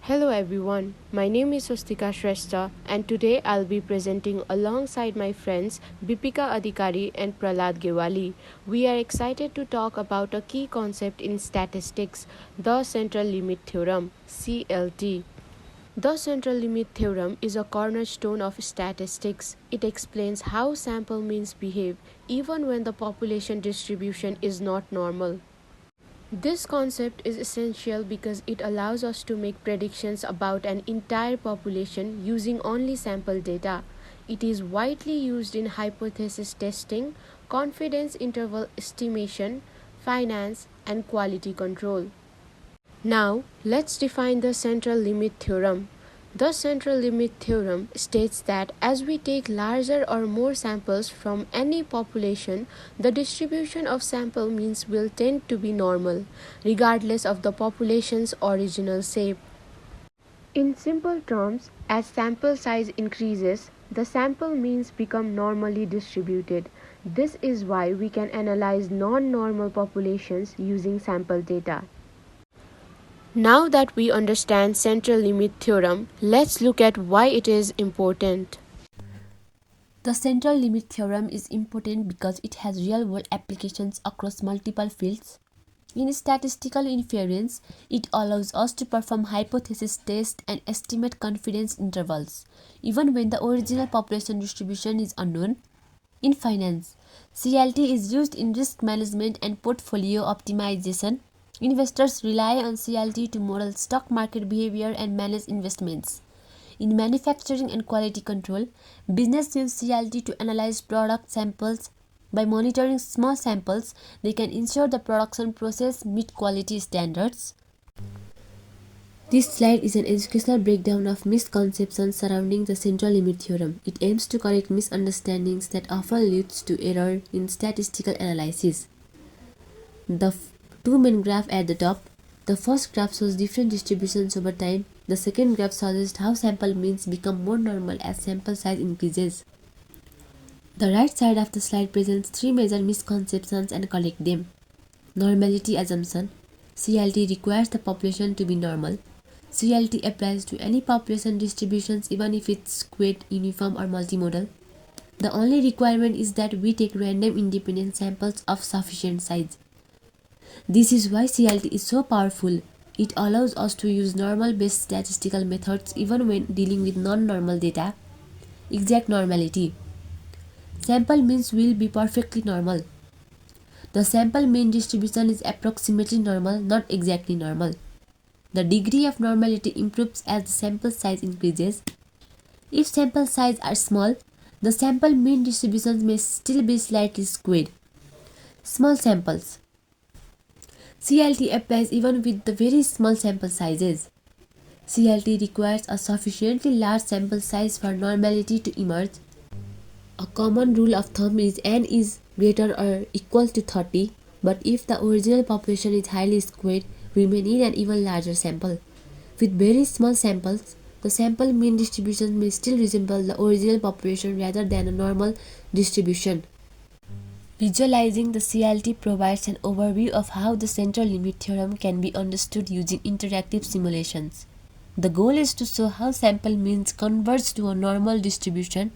Hello everyone, my name is Swostika Shrestha and today I'll be presenting alongside my friends Bipika, Adhikari and Pralhad Gyawali. We are excited to talk about a key concept in statistics, the Central Limit Theorem, CLT. The Central Limit Theorem is a cornerstone of statistics. It explains how sample means behave even when the population distribution is not normal. This concept is essential because it allows us to make predictions about an entire population using only sample data. It is widely used in hypothesis testing, confidence interval estimation, finance, and quality control. Now, let's define the central limit theorem. The central limit theorem states that as we take larger or more samples from any population, the distribution of sample means will tend to be normal, regardless of the population's original shape. In simple terms, as sample size increases, the sample means become normally distributed. This is why we can analyze non-normal populations using sample data. Now that we understand central limit theorem, let's look at why it is important. The central limit theorem is important because it has real-world applications across multiple fields. In statistical inference, it allows us to perform hypothesis tests and estimate confidence intervals, even when the original population distribution is unknown. In finance, CLT is used in risk management and portfolio optimization. Investors rely on CLT to model stock market behavior and manage investments. In manufacturing and quality control, business use CLT to analyze product samples. By monitoring small samples, they can ensure the production process meet quality standards. This slide is an educational breakdown of misconceptions surrounding the central limit theorem. It aims to correct misunderstandings that often leads to error in statistical analysis. The two main graphs at the top. The first graph shows different distributions over time. The second graph suggests how sample means become more normal as sample size increases. The right side of the slide presents three major misconceptions and correct them. Normality assumption. CLT requires the population to be normal. CLT applies to any population distributions even if it's skewed, uniform or multimodal. The only requirement is that we take random independent samples of sufficient size. This is why CLT is so powerful. It allows us to use normal-based statistical methods even when dealing with non-normal data. Exact normality. Sample means will be perfectly normal. The sample mean distribution is approximately normal, not exactly normal. The degree of normality improves as the sample size increases. If sample size are small, the sample mean distributions may still be slightly skewed. Small samples. CLT applies even with the very small sample sizes. CLT requires a sufficiently large sample size for normality to emerge. A common rule of thumb is n is greater or equal to 30, but if the original population is highly skewed, we may need an even larger sample. With very small samples, the sample mean distribution may still resemble the original population rather than a normal distribution. Visualizing the CLT provides an overview of how the central limit theorem can be understood using interactive simulations. The goal is to show how sample means converge to a normal distribution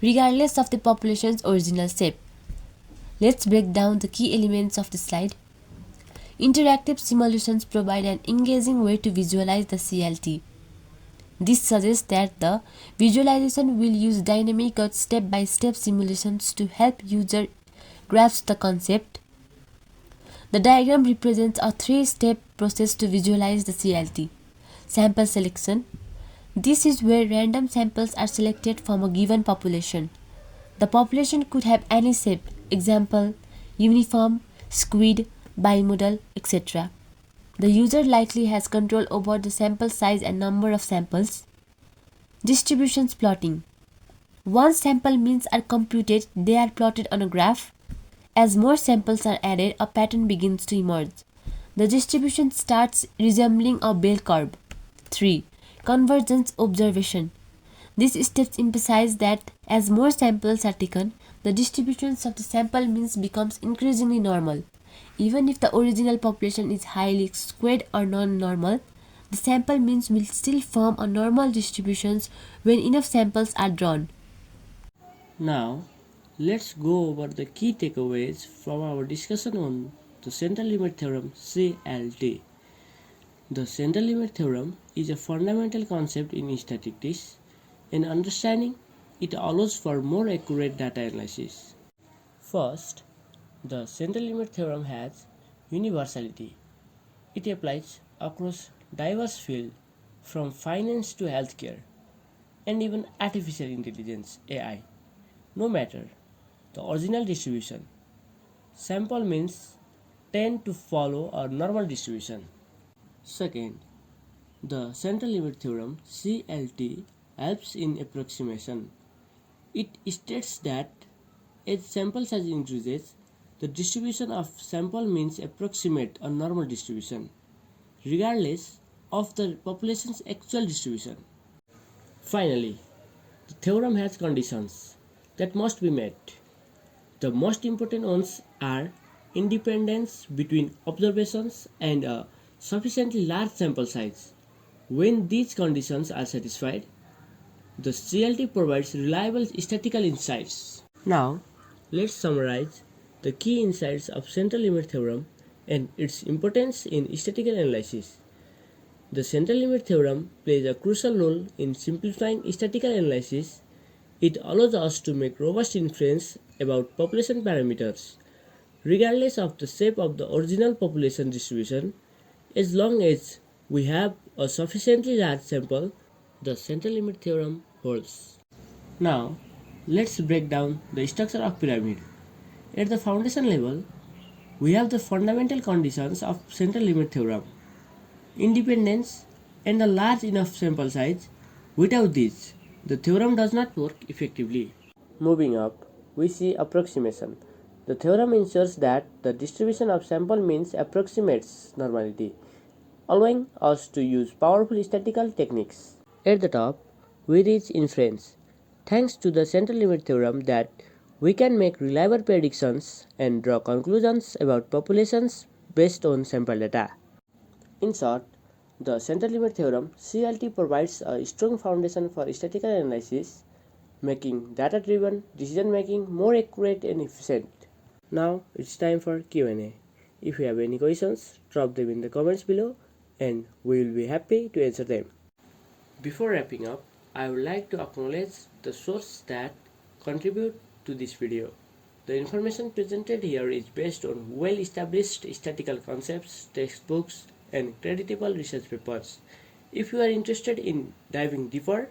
regardless of the population's original shape. Let's break down the key elements of the slide. Interactive simulations provide an engaging way to visualize the CLT. This suggests that the visualization will use dynamic or step-by-step simulations to help user grasp the concept. The diagram represents a three-step process to visualize the CLT. Sample selection. This is where random samples are selected from a given population. The population could have any shape, example, uniform, skewed, bimodal, etc. The user likely has control over the sample size and number of samples. Distributions plotting. Once sample means are computed, they are plotted on a graph. As more samples are added, a pattern begins to emerge. The distribution starts resembling a bell curve. 3. Convergence observation. These steps emphasize that as more samples are taken, the distributions of the sample means becomes increasingly normal. Even if the original population is highly skewed or non-normal, the sample means will still form a normal distributions when enough samples are drawn. Now, let's go over the key takeaways from our discussion on the Central Limit Theorem CLT. The Central Limit Theorem is a fundamental concept in statistics, and understanding it allows for more accurate data analysis. First, the Central Limit Theorem has universality. It applies across diverse fields from finance to healthcare and even artificial intelligence (AI). No matter the original distribution, sample means tend to follow a normal distribution. Second, the Central Limit Theorem (CLT) helps in approximation. It states that as sample size increases, the distribution of sample means approximate a normal distribution, regardless of the population's actual distribution. Finally, the theorem has conditions that must be met. The most important ones are independence between observations and a sufficiently large sample size. When these conditions are satisfied, the CLT provides reliable statistical insights. Now, let's summarize the key insights of Central Limit Theorem and its importance in statistical analysis. The Central Limit Theorem plays a crucial role in simplifying statistical analysis. It allows us to make robust inference about population parameters, regardless of the shape of the original population distribution, as long as we have a sufficiently large sample. The Central Limit Theorem holds. Now, let's break down the structure of pyramid. At the foundation level, we have the fundamental conditions of Central Limit Theorem: independence and a large enough sample size. Without these, the theorem does not work effectively. Moving up, we see approximation. The theorem ensures that the distribution of sample means approximates normality, allowing us to use powerful statistical techniques. At the top, we reach inference. Thanks to the Central Limit Theorem that we can make reliable predictions and draw conclusions about populations based on sample data. In short, the Central Limit Theorem (CLT) provides a strong foundation for statistical analysis, making data-driven decision-making more accurate and efficient. Now it's time for Q&A. If you have any questions, drop them in the comments below and we will be happy to answer them. Before wrapping up, I would like to acknowledge the sources that contribute to this video. The information presented here is based on well-established statistical concepts, textbooks, and creditable research papers. If you are interested in diving deeper,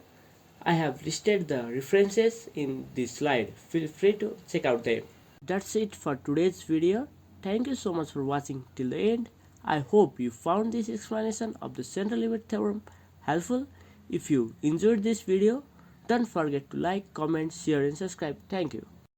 I have listed the references in this slide. Feel free to check out them. That's it for today's video. Thank you so much for watching till the end. I hope you found this explanation of the Central Limit Theorem helpful. If you enjoyed this video, don't forget to like, comment, share and subscribe. Thank you.